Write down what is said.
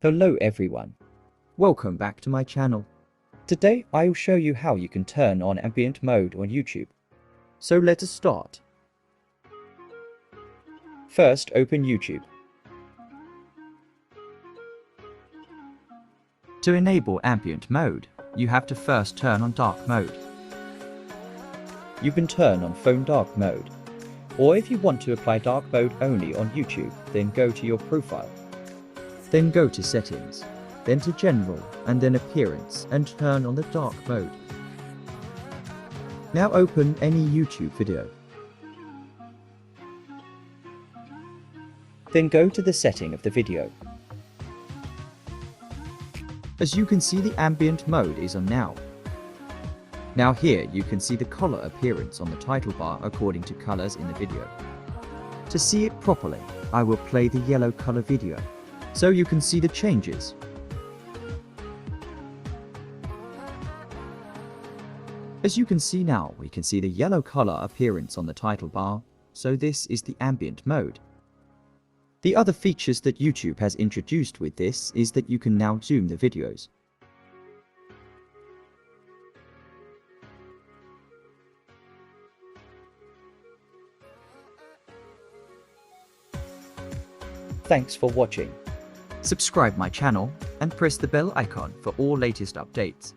Hello everyone, welcome back to my channel. Today I will show you how you can turn on ambient mode on YouTube. So let us start. First open YouTube. To enable ambient mode, you have to first turn on dark mode. You can turn on phone dark mode, or if you want to apply dark mode only on YouTube, then go to your profile. Then go to settings, then to general, and then appearance, and turn on the dark mode. Now open any YouTube video. Then go to the setting of the video. As you can see, the ambient mode is on now. Now here you can see the color appearance on the title bar according to colors in the video. To see it properly, I will play the yellow color video, so you can see the changes. As you can see now, we can see the yellow color appearance on the title bar, so this is the ambient mode. The other features that YouTube has introduced with this is that you can now zoom the videos. Thanks for watching. Subscribe my channel and press the bell icon for all latest updates.